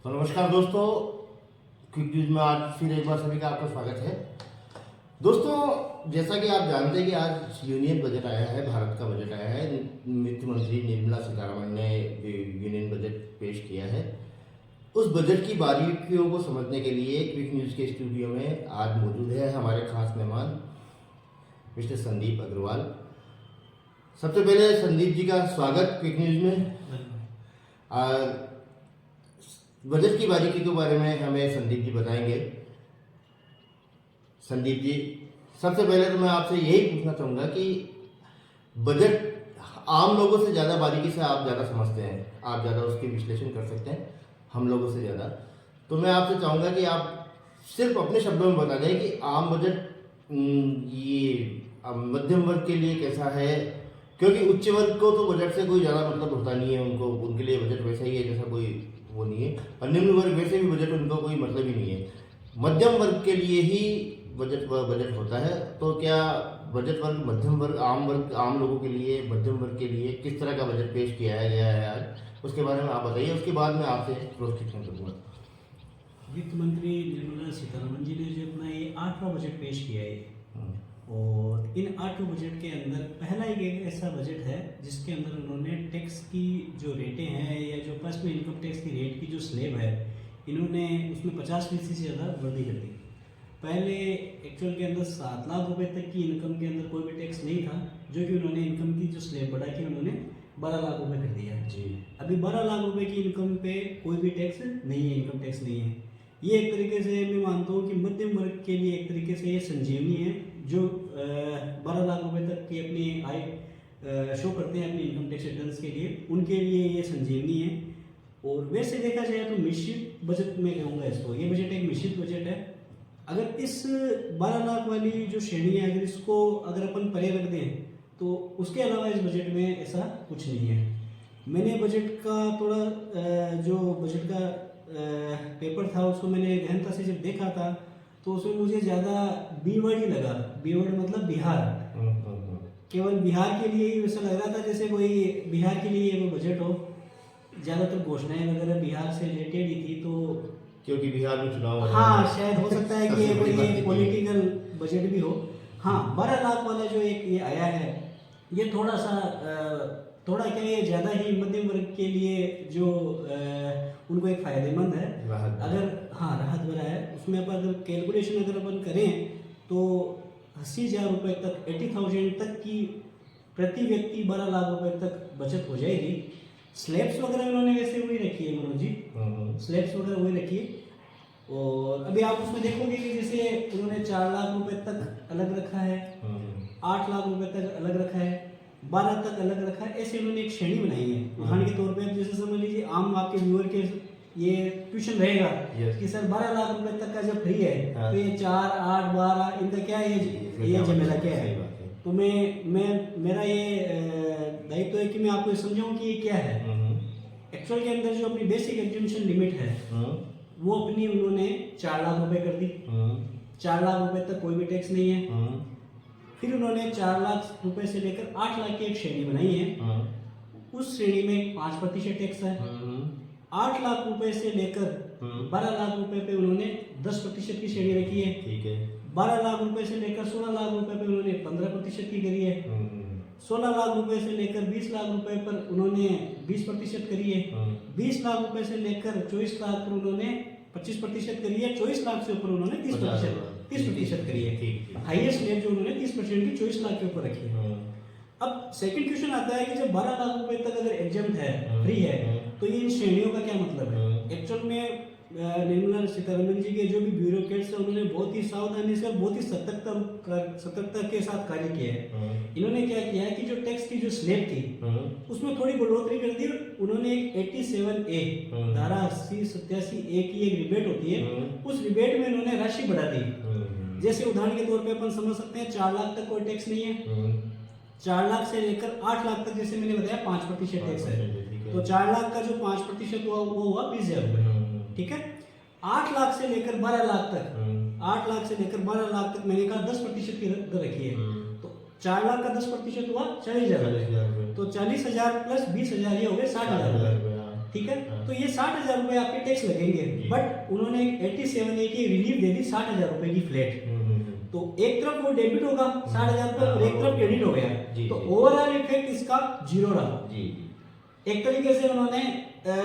तो नमस्कार दोस्तों, क्विक न्यूज में आज फिर एक बार सभी का आपका स्वागत है। दोस्तों, जैसा कि आप जानते हैं कि आज यूनियन बजट आया है, भारत का बजट आया है। वित्त मंत्री निर्मला सीतारमण ने यूनियन बजट पेश किया है। उस बजट की बारीकियों को समझने के लिए क्विक न्यूज के स्टूडियो में आज मौजूद है हमारे खास मेहमान मिस्टर संदीप अग्रवाल। सबसे पहले संदीप जी का स्वागत क्विक न्यूज में। बजट की बारीकी के बारे में हमें संदीप जी बताएंगे। संदीप जी, सबसे पहले तो मैं आपसे यही पूछना चाहूँगा कि बजट आम लोगों से ज़्यादा बारीकी से आप ज़्यादा समझते हैं, आप ज़्यादा उसके विश्लेषण कर सकते हैं हम लोगों से ज़्यादा। तो मैं आपसे चाहूँगा कि आप सिर्फ अपने शब्दों में बता दें कि आम बजट ये मध्यम वर्ग के लिए कैसा है, क्योंकि उच्च वर्ग को तो बजट से कोई ज़्यादा मतलब होता नहीं है। उनके लिए बजट वैसा ही है जैसा कोई वो नहीं है, और निम्न वर्ग वैसे भी बजट उनको कोई मतलब ही नहीं है। मध्यम वर्ग के लिए ही बजट होता है। तो क्या बजट वर्ग आम लोगों के लिए, मध्यम वर्ग के लिए किस तरह का बजट पेश किया गया है आज, उसके बारे में आप बताइए। उसके बाद मैं आपसे प्रोत्साहन करूँगा। वित्त मंत्री निर्मला सीतारमण जी ने जो अपना ये 8वां बजट पेश किया है, और इन 8 बजट के अंदर पहला एक ऐसा बजट है जिसके अंदर उन्होंने टैक्स की जो रेटें हैं या जो पर्सनल इनकम टैक्स की रेट की जो स्लैब है, इन्होंने उसमें 50% से ज़्यादा वृद्धि कर दी। पहले एक्चुअल के अंदर 7 लाख रुपए तक की इनकम के अंदर कोई भी टैक्स नहीं था, जो कि उन्होंने इनकम की जो स्लैब बढ़ा के उन्होंने 12 लाख रुपए कर दिया जी। अभी 12 लाख रुपए की इनकम पे कोई भी टैक्स नहीं है, इनकम टैक्स नहीं है। ये एक तरीके से मैं मानता हूँ कि मध्यम वर्ग के लिए एक तरीके से ये संजीवनी है, जो 12 लाख रुपए तक की अपनी आय शो करते हैं अपनी इनकम टैक्स रिटर्न्स के लिए, उनके लिए ये संजीवनी है। और वैसे देखा जाए तो मिश्रित बजट में कहूँगा इसको, ये बजट एक मिश्रित बजट है। अगर इस 12 लाख वाली जो श्रेणी है, अगर इसको अगर अपन परे रख दें तो उसके अलावा इस बजट में ऐसा कुछ नहीं है। मैंने बजट का थोड़ा जो बजट का पेपर था उसको मैंने गहनता से जब देखा था तो उसमें मुझे ज़्यादा बी वर्ड ही लगा। बी वर्ड मतलब बिहार, केवल बिहार के लिए ही वैसा लग रहा था जैसे कोई बिहार के लिए वो बजट हो। ज़्यादातर घोषणाएं वगैरह बिहार से रिलेटेड ही थी, तो क्योंकि बिहार में चुनाव, हाँ शायद हो सकता है कि ये कोई पॉलिटिकल बजट भी हो। हाँ, 12 लाख वाला जो एक ये आया है, ये थोड़ा क्या ये ज़्यादा ही मध्यम वर्ग के लिए जो उनको एक फ़ायदेमंद है। अगर हाँ राहत भरा है, उसमें अपन अगर कैलकुलेशन अगर अपन करें तो 80,000 रुपये तक, 80,000 तक की प्रति व्यक्ति 12 लाख रुपए तक बचत हो जाएगी। स्लैब्स वगैरह उन्होंने वैसे वही रखी है मनोज जी, स्लैब्स वगैरह वही रखी है। और अभी आप उसमें देखोगे कि जैसे उन्होंने 4 लाख रुपए तक अलग रखा है, 8 लाख रुपए तक अलग रखा है, 12 तक अलग रखा है, ऐसे उन्होंने एक श्रेणी बनाई है। उदाहरण के तौर पे जैसे समझ लीजिए आम आपके व्यूअर के ये ट्यूशन रहेगा कि सर 12 लाख रुपए तक का जब फ्री है तो ये 4, 8, 12 इनका क्या है, ये झमेला क्या है। तो मेरा ये दायित्व है कि मैं आपको समझाऊं कि ये क्या है। एक्चुअल के अंदर जो अपनी बेसिक एग्जीक्यूशन लिमिट है वो अपनी उन्होंने 4 लाख रुपए कर दी। 4 लाख रुपए तक कोई भी टैक्स नहीं है। फिर उन्होंने 4 लाख रुपए से लेकर 8 लाख की एक श्रेणी बनाई है। उस श्रेणी में 5% टैक्स है। 8 लाख रुपए से लेकर 12 लाख रुपए पे उन्होंने 10% की श्रेणी रखी है। ठीक है। 12 लाख रुपए से लेकर 16 लाख रुपए पे उन्होंने 15% की करी है। 16 लाख रुपए से लेकर 20 लाख रुपए पर उन्होंने 20% करी है। 20 लाख रुपए से लेकर 24 लाख पर उन्होंने 25% करी है। 24 लाख से ऊपर उन्होंने 30% करी है। हाईएस्ट रेट जो उन्होंने 30% की 24 लाख के ऊपर रखी है। अब सेकंड क्वेश्चन आता है कि जब 12 लाख रुपए तक अगर एग्जम्प्ट है, फ्री है, तो ये इन श्रेणियों का क्या मतलब है। एक्चुअल में निर्मला सीतारमण जी के जो भी ब्यूरोक्रेट्स हैं उन्होंने बहुत ही सावधानी से, बहुत ही सतर्कता के साथ कार्य किया है। इन्होंने क्या किया है कि जो टैक्स की जो स्लैब थी उसमें थोड़ी बढ़ोतरी कर दी। उन्होंने एक 87A धारा 80-87A की एक रिबेट होती है, उस रिबेट में उन्होंने राशि बढ़ा दी। जैसे उदाहरण के तौर पे अपन समझ सकते हैं 4 लाख तक कोई टैक्स नहीं है। 4 लाख से लेकर 8 लाख तक जैसे मैंने बताया 5% टैक्स है। तो 4 लाख का जो 5% हुआ वो हुआ 20,000 रुपये। ठीक है। 8 लाख से लेकर 12 लाख तक, 8 लाख से लेकर 12 लाख तक मैंने कहा 10% की दर रखी है। तो 4 लाख का 10% हुआ 40,000 रुपये। तो 40,000 प्लस 20,000 ये हो गए 60,000 रुपये। ठीक है, हाँ। तो ये 60,000 रुपए आपके टैक्स लगेंगे, जी। बट उन्होंने 87A की रिलीफ दे दी 60,000 रुपए की फ्लैट। तो एक तरफ वो डेबिट होगा 60,000 रुपए और एक तरफ क्रेडिट हो गया, जी, तो जी। ओवरऑल इफेक्ट इसका जीरो रहा जी एक तरीके से उन्होंने।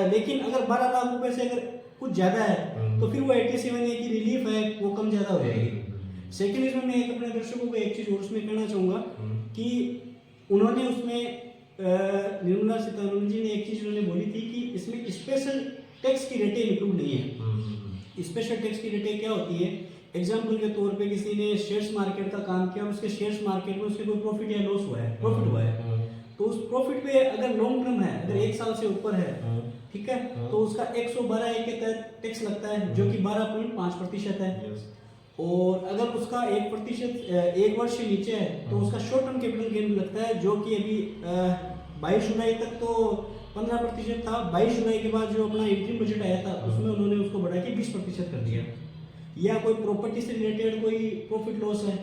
लेकिन अगर 12 लाख रुपए से अगर कुछ ज्यादा है तो फिर वो 87A की रिलीफ है वो कम ज्यादा हो जाएगी। सेकंड इसमें मैं एक अपने दर्शकों को एक चीज और उसमें कहना चाहूंगा कि उन्होंने उसमें निर्मला सीतारमण जी ने एक चीज उन्होंने बोली थी कि इसमें स्पेशल टैक्स की रेटें इंक्लूड नहीं है। स्पेशल टैक्स की रेटें क्या होती है, एग्जाम्पल के तौर पे किसी ने शेयर्स मार्केट का काम किया और उसके शेयर्स मार्केट में उसके कोई प्रॉफिट या लॉस हुआ है, प्रॉफिट हुआ है, तो उस प्रॉफिट पे अगर लॉन्ग टर्म है, अगर 1 साल से ऊपर है, ठीक है, तो उसका 112A के तहत टैक्स लगता है जो कि 12.5% है। और अगर उसका 1% 1 वर्ष से नीचे है तो उसका शॉर्ट टर्म कैपिटल गेन लगता है जो कि अभी 22 जुलाई तक तो 15% था, 22 जुलाई के बाद जो अपना इंटरिम बजट आया था उसमें उन्होंने उसको बढ़ा के 20% कर दिया। या कोई प्रॉपर्टी से रिलेटेड कोई प्रॉफिट लॉस है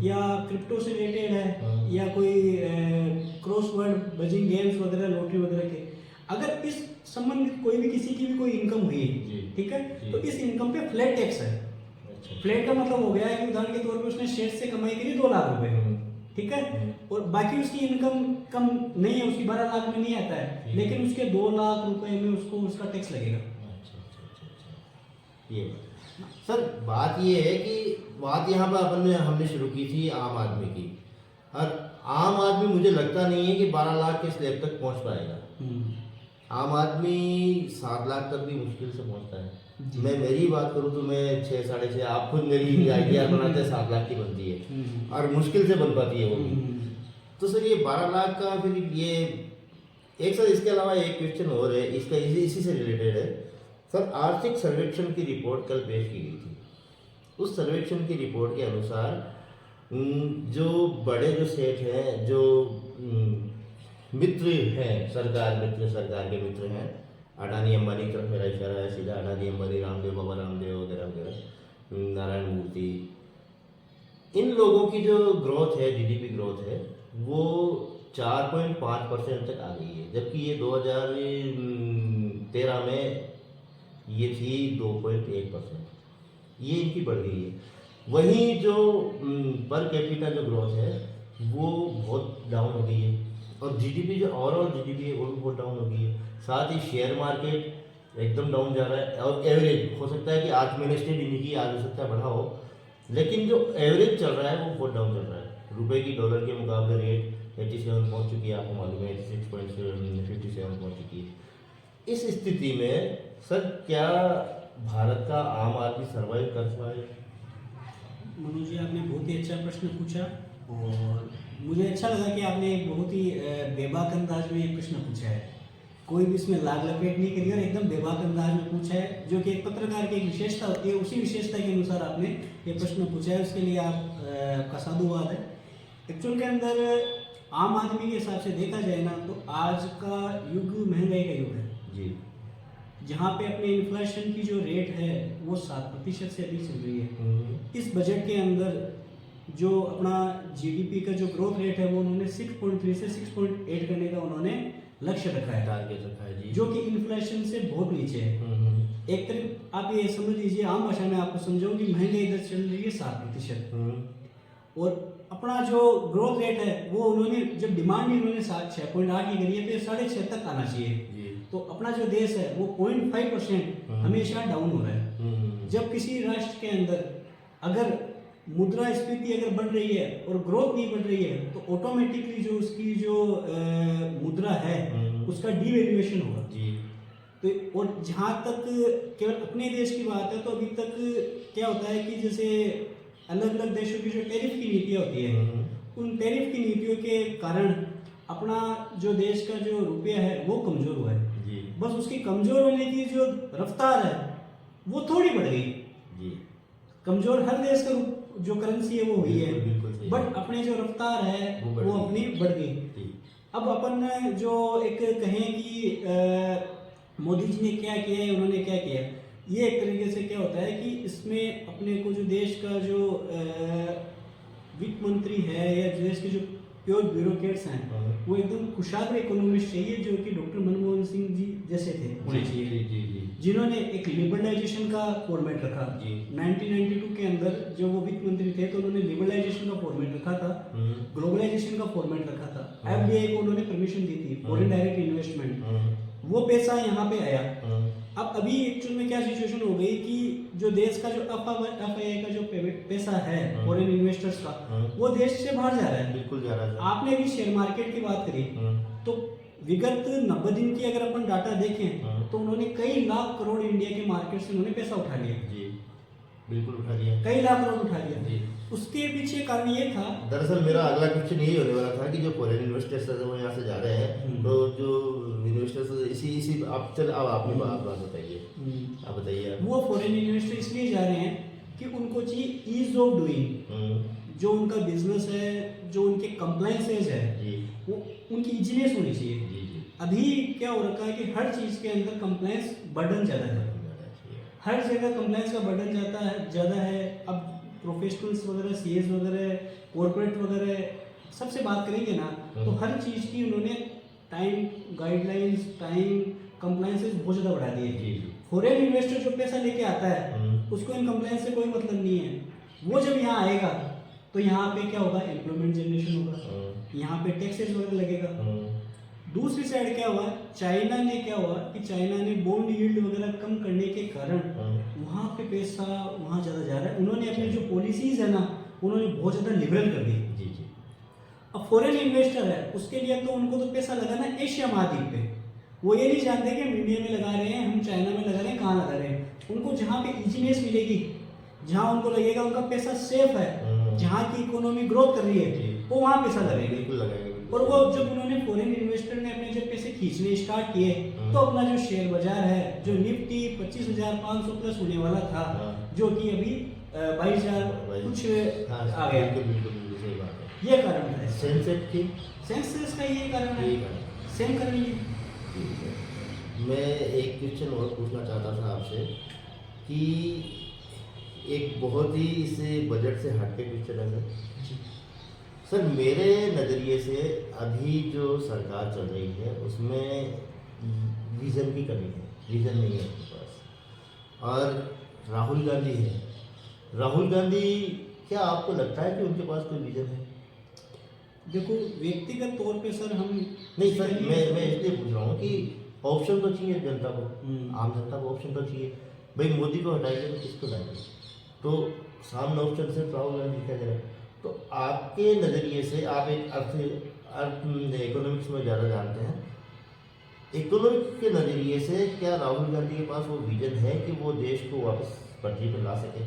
या क्रिप्टो से रिलेटेड है या कोई क्रॉस वर्ड बजिंग गेम्स वगैरह लॉटरी वगैरह के, अगर इस संबंधित कोई भी किसी की भी कोई इनकम हुई है, ठीक है, तो इस इनकम पे फ्लैट टैक्स है। फ्लैट का मतलब हो गया है कि उदाहरण के तौर पे उसने शेयर से कमाई करी 2 लाख रुपए, ठीक है, और बाकी उसकी इनकम कम नहीं है, उसकी 12 लाख में नहीं आता है, लेकिन उसके 2 लाख रुपए में उसको उसका टैक्स लगेगा। ये सर बात ये है कि बात यहाँ पर हमने शुरू की थी आम आदमी की, और आम आदमी मुझे लगता नहीं है कि 12 लाख के स्लैब तक पहुँच पाएगा। आम आदमी 7 लाख तक भी मुश्किल से पहुँचता है। मैं मेरी बात करूँ तो मैं 6 साढ़े 6, आप खुद मेरी आइडिया बनाते हैं 7 लाख की बनती है और मुश्किल से बन पाती है वो भी। तो सर ये 12 लाख का फिर ये एक सर इसके अलावा एक क्वेश्चन और है, इसका इसी से रिलेटेड है सर। आर्थिक सर्वेक्षण की रिपोर्ट कल पेश की गई थी। उस सर्वेक्षण की रिपोर्ट के अनुसार जो बड़े जो सेठ हैं, जो मित्र हैं, सरकार के मित्र हैं, अडानी अंबानी की तरफ मेरा इशारा है सीधा, अडानी अंबानी, रामदेव बाबा रामदेव वगैरह वगैरह, नारायण मूर्ति, इन लोगों की जो ग्रोथ है, जीडीपी ग्रोथ है, वो 4.5% तक आ गई है, जबकि ये 2013 में ये थी 2.1%। ये इनकी बढ़ गई है। वहीं जो पर कैपिटा जो ग्रोथ है वो बहुत डाउन हो गई है, और जीडीपी जो ओवरऑल जीडीपी है वो भी बहुत डाउन हो गई है। साथ ही शेयर मार्केट एकदम डाउन जा रहा है, और एवरेज हो सकता है कि आज मैंने स्टेट इन्हीं की आज हो सकता है बढ़ा हो, लेकिन जो एवरेज चल रहा है वो बहुत डाउन चल रहा है। रुपए की डॉलर के मुकाबले रेट 87 पहुँच चुकी है, आपको मालूम है 86.57 पहुँच चुकी है। इस स्थिति में सर क्या भारत का आम आदमी सर्वाइव कर पाए? मनोज जी, आपने बहुत ही अच्छा प्रश्न पूछा और मुझे अच्छा लगा कि आपने एक बहुत ही बेबाक अंदाज में ये प्रश्न पूछा है। कोई भी इसमें लाग लपेट नहीं करी और एकदम बेबाक अंदाज में पूछा है, जो कि एक पत्रकार की एक विशेषता होती है, उसी विशेषता के अनुसार आपने ये प्रश्न पूछा है, उसके लिए आपका साधुवाद है। एक्चुअल के अंदर आम आदमी के हिसाब से देखा जाए ना तो आज का युग महंगाई का युग है जी, जहाँ पे अपने इन्फ्लेशन की जो रेट है वो 7% से अधिक चल रही है। इस बजट के अंदर जो अपना जीडीपी का जो ग्रोथ रेट है वो उन्होंने 6.3 से 6.8 करने का उन्होंने लक्ष्य रखा है, टारगेट रखा है जी, जो कि इन्फ्लेशन से बहुत नीचे है। एक तरफ आप ये समझ लीजिए, आम भाषा में आपको समझाऊं कि महंगाई दर चल रही है 7%, और अपना जो ग्रोथ रेट है वो उन्होंने जब डिमांड इन्होंने 6.8 की करी है तो 6.5 तक आना चाहिए। तो अपना जो देश है वो 0.5% हमेशा डाउन हो रहा है। जब किसी राष्ट्र के अंदर अगर मुद्रास्फीति अगर बढ़ रही है और ग्रोथ नहीं बढ़ रही है तो ऑटोमेटिकली जो उसकी जो मुद्रा है उसका डीवैल्यूएशन होगा। तो और जहाँ तक केवल अपने देश की बात है तो अभी तक क्या होता है कि जैसे अलग अलग देशों की जो टैरिफ की नीतियाँ होती है, उन टैरिफ की नीतियों के कारण अपना जो देश का जो रुपया है वो कमजोर हुआ है। बस उसकी कमजोर होने की जो रफ्तार है वो थोड़ी बढ़ गई। कमजोर हर देश का जो करेंसी है वो हुई है, बट अपने जो रफ्तार है वो अपनी बढ़ गई। अब अपन जो एक कहें कि मोदी जी ने क्या किया है, उन्होंने क्या किया, ये एक तरीके से क्या होता है कि इसमें अपने को जो देश का जो वित्त मंत्री है या देश के जो प्योर ब्यूरोक्रेट्स हैं वो एकदम कुशाग्र इकोनॉमिस्ट चाहिए, जो कि डॉक्टर मनमोहन सिंह जी जैसे थे होने जी चाहिए, जी जी जिन्होंने एक लिबरलाइजेशन का फॉर्मेट रखा। जी। 1992 के अंदर जो वो वित्त मंत्री थे तो उन्होंने लिबरलाइजेशन का फॉर्मेट रखा था, ग्लोबलाइजेशन का फॉर्मेट रखा था, एफडीआई को उन्होंने परमिशन दी थी, फॉरेन डायरेक्ट इन्वेस्टमेंट, वो पैसा यहाँ पे आया। अब अभी एक्चुअल में क्या सिचुएशन हो गई कि जो देश का जो एफआईआई का जो पैसा है फॉरेन इन्वेस्टर्स का, वो देश से बाहर जा रहा है। बिल्कुल जा रहा है। आपने अभी शेयर मार्केट की बात करी, तो विगत 90 दिन की अगर अपन डाटा देखें तो उन्होंने कई लाख करोड़ इंडिया के मार्केट से उन्होंने पैसा उठा लिया। जी बिल्कुल उठा लिया, कई लाख करोड़ उठा लिया। जी। उसके पीछे कारण ये था, दरअसल मेरा अगला क्वेश्चन यही होने वाला था कि जो फॉरेन इन्वेस्टर्स है वो यहाँ से जा रहे हैं, तो जो इन्वेस्टर्स इसी आप चल अब आपने बात बताइए, आप बताइए। वो फॉरेन इन्वेस्टर इसलिए जा रहे हैं कि उनको चाहिए ईज ऑफ डूइंग, जो उनका बिजनेस है, जो उनके कंप्लायंसेस है, वो उनकी इजीनेस होनी चाहिए। जी जी। अभी क्या हो रखा है कि हर चीज के अंदर कंप्लायंस बर्डन ज्यादा है, हर जगह कंप्लायंस का बर्डन ज्यादा है। अब प्रोफेशनल्स वगैरह, सीएस वगैरह, कॉर्पोरेट वगैरह सबसे बात करेंगे ना, तो हर चीज की उन्होंने टाइम गाइडलाइंस, टाइम कंप्लायंसेस बहुत ज्यादा बढ़ा दिए। फॉरेन इन्वेस्टर जो पैसा लेके आता है उसको इन कंप्लायंस से कोई मतलब नहीं है। वो जब यहाँ आएगा तो यहाँ पे क्या होगा, एम्प्लॉयमेंट जनरेशन होगा, यहाँ पे टैक्सेस वगैरह लगेगा। दूसरी साइड क्या हुआ, चाइना ने क्या हुआ कि चाइना ने बॉन्ड यील्ड वगैरह कम करने के कारण वहाँ पे पैसा वहाँ ज़्यादा जा रहा है। उन्होंने अपनी जो पॉलिसीज है ना, उन्होंने बहुत ज़्यादा लिबरल कर दी। जी जी। अब फॉरेन इन्वेस्टर है, उसके लिए तो उनको तो पैसा लगाना है एशिया महाद्वीप पे। वो ये नहीं जानते कि हम इंडिया में लगा रहे हैं, हम चाइना में लगा रहे हैं, कहाँ लगा रहे हैं। उनको जहाँ पे इजीनेस मिलेगी, जहाँ उनको लगेगा उनका पैसा सेफ है, जहाँ की इकोनॉमी ग्रोथ कर रही है, वो वहाँ पैसा लगाएंगे। बिल्कुल लगाएंगे। और वो जब उन्होंने फॉरेन इन्वेस्टर ने अपने जब पैसे खींचने स्टार्ट किए, तो अपना जो शेयर बाजार है, जो निफ्टी 25,500 प्लस होने वाला था, जो कि अभी 22,000 कुछ आ गया। बिल्कुल सही बात है। ये कारण है सेंसेक्स का, ये कारण है। सेम करेंगे। मैं एक क्वेश्चन और पूछना चाहता था आपसे कि एक बहुत ही इसे बजट से हटके क्वेश्चन है सर। मेरे नज़रिए से अभी जो सरकार चल रही है उसमें विज़न की कमी है, विज़न नहीं है उनके पास। और राहुल गांधी है, राहुल गांधी, क्या आपको लगता है कि उनके पास कोई विज़न है? देखो व्यक्तिगत तौर पे सर हम नहीं सर, मैं इसलिए पूछ रहा हूँ कि ऑप्शन तो चाहिए जनता को, आम जनता को ऑप्शन तो चाहिए। भाई मोदी को हटाएंगे तो किसको लाएंगे? तो सामने ऑप्शन सिर्फ राहुल गांधी दिखाई दे रहा है। तो आपके नज़रिए से, आप एक अर्थ इकोनॉमिक्स में ज़्यादा जानते हैं, इकोनॉमिक्स के नज़रिए से क्या राहुल गांधी के पास वो विजन है कि वो देश को वापस पटरी पर ला सके?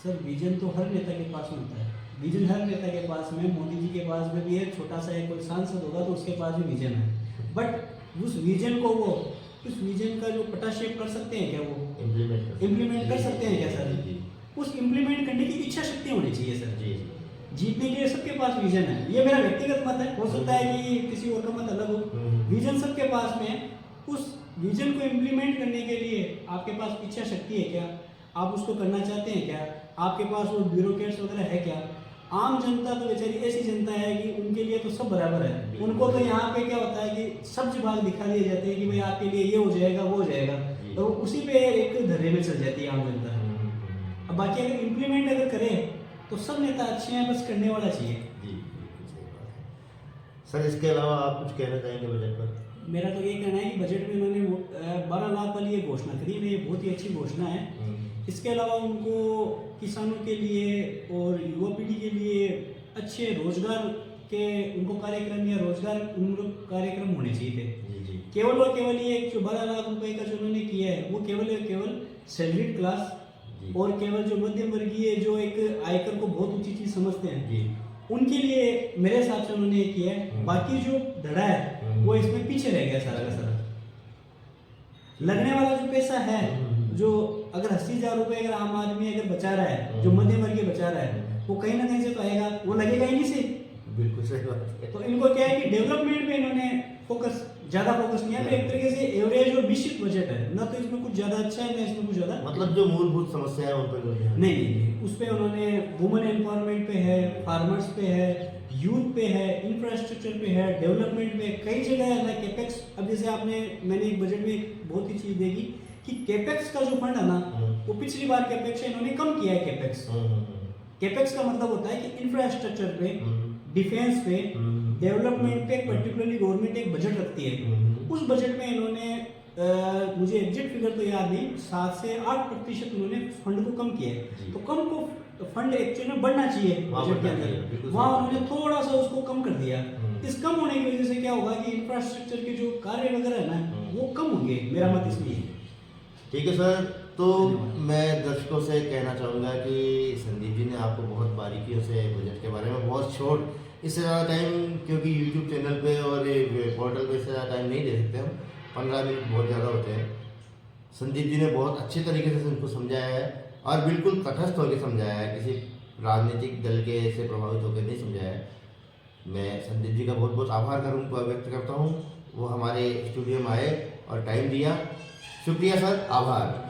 सर विजन तो हर नेता के पास में होता है, विजन हर नेता के पास में, मोदी जी के पास में भी है। छोटा सा कोई सांसद होगा तो उसके पास भी विजन है, बट उस विजन को वो उस विजन का जो पटाशेप कर सकते हैं क्या, वो इम्प्लीमेंट कर सकते हैं क्या सर? उस इम्प्लीमेंट करने की इच्छा शक्ति होनी चाहिए सर। जी। जीतने के लिए सबके पास विजन है, ये मेरा व्यक्तिगत मत है, हो सकता है कि किसी और का मत अलग हो। विजन सबके पास में है, उस विजन को इम्प्लीमेंट करने के लिए आपके पास इच्छा शक्ति है क्या, आप उसको करना चाहते हैं क्या, आपके पास वो ब्यूरोक्रेट्स वगैरह है क्या? आम जनता तो बेचारी ऐसी जनता है कि उनके लिए तो सब बराबर है। उनको तो यहाँ पे क्या होता है कि सब्ज भाग दिखा दिए जाते हैं कि भाई आपके लिए ये हो जाएगा, वो हो जाएगा, तो उसी पे एक धर्रे में चल जाती है आम जनता। अब बाकी अगर इम्प्लीमेंट अगर करें तो सब नेता अच्छे हैं, बस करने वाला चाहिए। जी बिल्कुल सही बात है सर। इसके अलावा आप कुछ कहना चाहेंगे बजट पर? मेरा तो ये कहना है कि बजट में उन्होंने 12 लाख वाली ये घोषणा करी है, ये बहुत ही अच्छी घोषणा है। इसके अलावा उनको किसानों के लिए और युवा पीढ़ी के लिए अच्छे रोजगार के उनको कार्यक्रम या रोजगार उन्मुख कार्यक्रम होने चाहिए थे। केवल और केवल ये जो 12 लाख रुपए का जो उन्होंने किया है वो केवल और केवल सैलरीड क्लास और केवल जो मध्यम वर्गीय जो एक आयकर को बहुत ऊंची चीज समझते हैं उनके लिए मेरे हिसाब से उन्होंने किया है। बाकी जो धड़ा है वो इसमें पीछे रह गया सारा का सारा। लगने वाला जो पैसा है, जो अगर 80,000 रुपए अगर आम आदमी अगर बचा रहा है, जो मध्यम वर्गीय बचा रहा है, वो कहीं ना कहीं से तो आएगा, वो लगेगा ही नहीं से। बिल्कुल सही बात है। तो इनको क्या है कि डेवलपमेंट पे इन्होंने ज्यादा फोकस नहीं है, तो एक तरीके से एवरेज और मिश्रित बजट है, ना तो इसमें कुछ ज्यादा अच्छा है ना इसमें कुछ ज्यादा, मतलब जो मूलभूत समस्या है उन पर नहीं, उस पे उन्होंने वुमेन एम्पावरमेंट पे है, फार्मर्स पे है, यूथ पे है, इंफ्रास्ट्रक्चर पे है, डेवलपमेंट पे, कई जगह है ना कैपेक्स। अब जैसे मैंने एक बजट में बहुत ही चीज देखी कि कैपेक्स का जो फंड है ना, वो पिछली बार कैपेक्स इन्होंने कम किया है। कैपेक्स कैपेक्स का मतलब होता है कि इंफ्रास्ट्रक्चर पे, डिफेंस पे, डेवलपमेंट पे पर्टिकुलरली गवर्नमेंट एक बजट रखती है। उस बजट में इन्होंने मुझे एग्जैक्ट फिगर तो याद नहीं, 7 से 8% उन्होंने फंड को कम किया है। तो कम को फंड एक्चुअली में बढ़ना चाहिए बजट के अंदर, वहाँ उन्होंने थोड़ा सा उसको कम कर दिया। इस कम होने की वजह से क्या होगा कि इंफ्रास्ट्रक्चर के जो कार्य वगैरह है ना, वो कम होंगे, मेरा मत इसलिए है। ठीक है सर, तो मैं दर्शकों से कहना चाहूँगा कि संदीप जी ने आपको बहुत बारीकियों से बजट के बारे में बहुत छोट, इससे ज़्यादा टाइम क्योंकि यूट्यूब चैनल पे और पोर्टल पे इससे ज़्यादा टाइम नहीं दे सकते हम, 15 मिनट बहुत ज़्यादा होते हैं। संदीप जी ने बहुत अच्छे तरीके से उनको समझाया है और बिल्कुल तटस्थ होकर समझाया है, किसी राजनीतिक दल के से प्रभावित होकर नहीं समझाया है। मैं संदीप जी का बहुत बहुत आभार व्यक्त करता हूँ, वो हमारे स्टूडियो में आए और टाइम दिया। शुक्रिया सर, आभार।